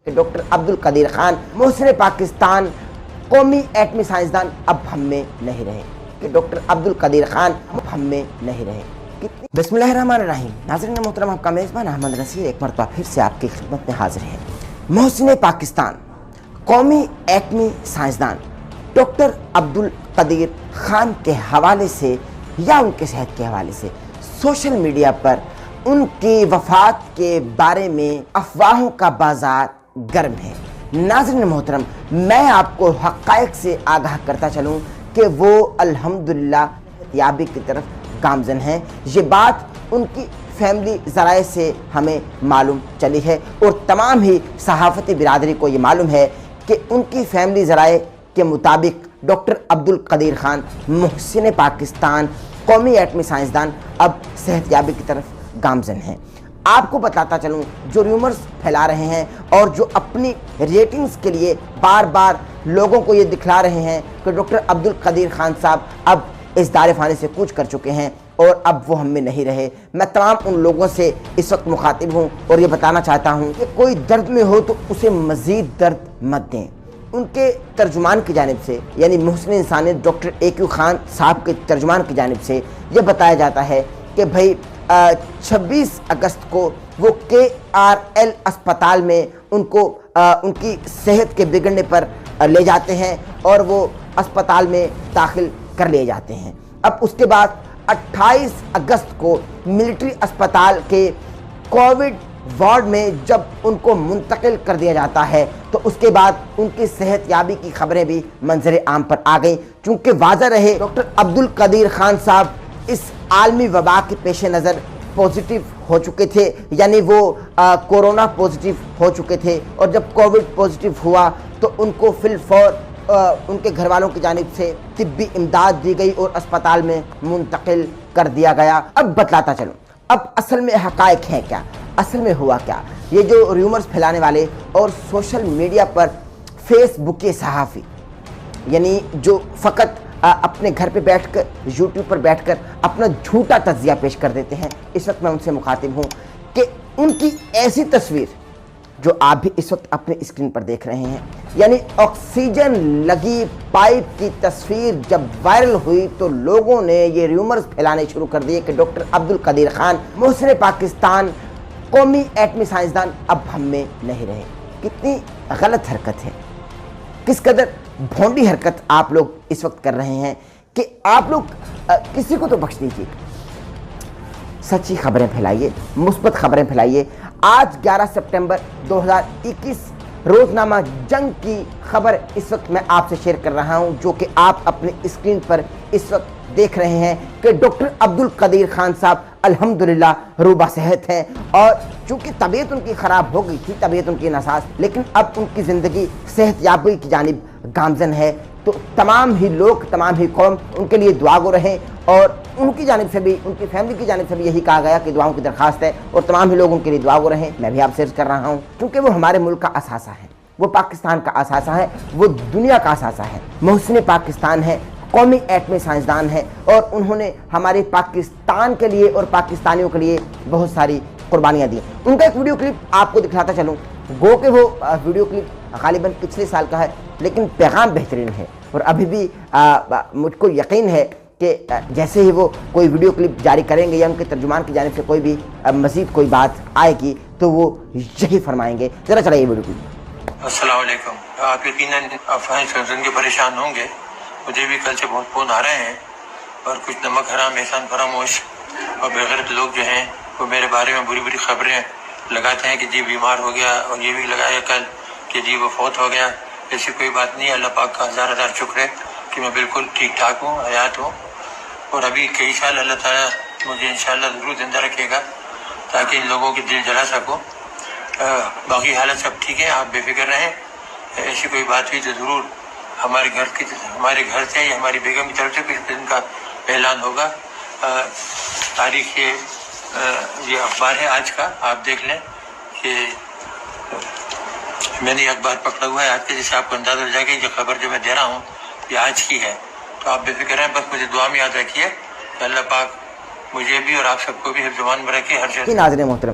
کہ ڈاکٹر عبدالقدیر خان محسن پاکستان قومی ایٹمی سائنسدان اب ہم میں نہیں رہے، کہ ڈاکٹر عبدالقدیر خان اب ہم میں نہیں رہے۔ بسم اللہ الرحمن الرحیم۔ ناظرین محترم، آپ کا میزبان احمد نصیر ایک مرتبہ پھر سے آپ کی خدمت میں حاضر ہے۔ محسن پاکستان قومی ایٹمی سائنسدان ڈاکٹر عبدالقدیر خان کے حوالے سے یا ان کے صحت کے حوالے سے سوشل میڈیا پر ان کی وفات کے بارے میں افواہوں کا بازار گرم ہے۔ ناظرین محترم، میں آپ کو حقائق سے آگاہ کرتا چلوں کہ وہ الحمدللہ یابی کی طرف گامزن ہیں۔ یہ بات ان کی فیملی ذرائع سے ہمیں معلوم چلی ہے اور تمام ہی صحافتی برادری کو یہ معلوم ہے کہ ان کی فیملی ذرائع کے مطابق ڈاکٹر عبدالقدیر خان محسن پاکستان قومی ایٹمی سائنسدان اب صحت یابی کی طرف گامزن ہیں۔ آپ کو بتاتا چلوں، جو ریومرز پھیلا رہے ہیں اور جو اپنی ریٹنگز کے لیے بار بار لوگوں کو یہ دکھلا رہے ہیں کہ ڈاکٹر عبدالقدیر خان صاحب اب اس دار فانی سے کوچ کر چکے ہیں اور اب وہ ہم میں نہیں رہے، میں تمام ان لوگوں سے اس وقت مخاطب ہوں اور یہ بتانا چاہتا ہوں کہ کوئی درد میں ہو تو اسے مزید درد مت دیں۔ ان کے ترجمان کی جانب سے، یعنی محسن انسانیت ڈاکٹر AQ خان صاحب کے ترجمان کی جانب سے یہ بتایا جاتا ہے کہ بھائی 26 اگست کو وہ KRL اسپتال میں ان کی صحت کے بگڑنے پر لے جاتے ہیں اور وہ اسپتال میں داخل کر لیے جاتے ہیں۔ اب اس کے بعد 28 اگست کو ملٹری اسپتال کے کووڈ وارڈ میں جب ان کو منتقل کر دیا جاتا ہے تو اس کے بعد ان کی صحت یابی کی خبریں بھی منظر عام پر آ گئیں، چونکہ واضح رہے ڈاکٹر عبدالقدیر خان صاحب اس عالمی وبا کے پیش نظر پوزیٹیو ہو چکے تھے، یعنی وہ کورونا پوزیٹیو ہو چکے تھے، اور جب کووڈ پوزیٹیو ہوا تو ان کو فی الفور ان کے گھر والوں کی جانب سے طبی امداد دی گئی اور اسپتال میں منتقل کر دیا گیا۔ اب بتلاتا چلوں، اب اصل میں حقائق ہیں کیا، اصل میں ہوا کیا۔ یہ جو ریومرز پھیلانے والے اور سوشل میڈیا پر فیس بک کے صحافی، یعنی جو فقط اپنے گھر پہ بیٹھ کر یوٹیوب پر بیٹھ کر اپنا جھوٹا تجزیہ پیش کر دیتے ہیں، اس وقت میں ان سے مخاطب ہوں کہ ان کی ایسی تصویر جو آپ بھی اس وقت اپنے اسکرین پر دیکھ رہے ہیں، یعنی آکسیجن لگی پائپ کی تصویر جب وائرل ہوئی تو لوگوں نے یہ ریومرز پھیلانے شروع کر دیے کہ ڈاکٹر عبدالقدیر خان محسن پاکستان قومی ایٹمی سائنسدان اب ہم میں نہیں رہے۔ کتنی غلط حرکت ہے، کس قدر بھونڈی حرکت آپ لوگ اس وقت کر رہے ہیں کہ آپ لوگ کسی کو تو بخش دیجیے، سچی خبریں پھیلائیے، مثبت خبریں پھیلائیے۔ آج 11 سپٹمبر 2021 روزنامہ جنگ کی خبر اس وقت میں آپ سے شیئر کر رہا ہوں، جو کہ آپ اپنے اسکرین پر اس وقت دیکھ رہے ہیں کہ ڈاکٹر عبدالقدیر خان صاحب الحمدللہ روبہ صحت ہیں، اور چونکہ طبیعت ان کی خراب ہو گئی تھی، طبیعت ان کی ناساز، لیکن اب ان کی زندگی صحت یابی کی جانب گامزن ہے۔ تو تمام ہی لوگ، تمام ہی قوم ان کے لیے دعا گو رہیں، اور ان کی جانب سے بھی، ان کی فیملی کی جانب سے بھی یہی کہا گیا کہ دعاؤں کی درخواست ہے اور تمام ہی لوگ ان کے لیے دعا گو رہیں۔ میں بھی آپ سے عرض کر رہا ہوں کیونکہ وہ ہمارے ملک کا اثاثہ ہے، وہ پاکستان کا اثاثہ ہے، وہ دنیا کا اثاثہ ہے۔ محسن پاکستان ہے، قومی ایٹمی سائنسدان ہے، اور انہوں نے ہمارے پاکستان کے لیے اور پاکستانیوں کے لیے بہت ساری قربانیاں دی۔ ان کا ایک ویڈیو کلپ آپ کو دکھلاتا چلوں، گو کہ وہ ویڈیو کلپ غالباً پچھلے سال کا ہے، لیکن پیغام بہترین ہے، اور ابھی بھی مجھ کو یقین ہے کہ جیسے ہی وہ کوئی ویڈیو کلپ جاری کریں گے یا ان کے ترجمان کی جانب سے کوئی بھی مزید کوئی بات آئے گی تو وہ یہی فرمائیں گے۔ ذرا چلائیے یہ ویڈیو کلپ۔ السلام علیکم۔ آپ یقیناً افواہیں سن کے پریشان ہوں گے، مجھے بھی کل سے بہت فون آ رہے ہیں، اور کچھ نمک حرام احسان فراموش اور بےغیرت لوگ جو ہیں وہ میرے بارے میں بری بری خبریں لگاتے ہیں کہ جی بیمار ہو گیا، اور یہ بھی لگایا کل کہ جی وہ فوت ہو گیا۔ ایسی کوئی بات نہیں ہے، اللہ پاک کا ہزار ہزار شکر ہے کہ میں بالکل ٹھیک ٹھاک ہوں، حیات ہوں، اور ابھی کئی سال اللہ تعالیٰ مجھے انشاءاللہ ضرور زندہ رکھے گا تاکہ ان لوگوں کے دل جلا سکوں۔ باقی حالت سب ٹھیک ہے، آپ بے فکر رہیں۔ ایسی کوئی بات ہوئی تو ضرور ہمارے گھر سے یا ہماری بیگم کی طرف سے کچھ دن کا اعلان ہوگا۔ تاریخ یہ اخبار ہے آج کا، آپ دیکھ لیں کہ میں نے یہ اخبار پکڑا ہوا ہے آج کے، جیسے آپ کو اندازہ ہو جائے گا کہ یہ خبر جو میں دے رہا ہوں یہ آج کی ہے۔ تو آپ بے فکر ہیں، بس مجھے دعا میں یاد رکھیے کہ اللہ پاک مجھے بھی اور آپ سب کو بھی حفظ امان میں رکھے ہر شخص۔ ناظرین محترم،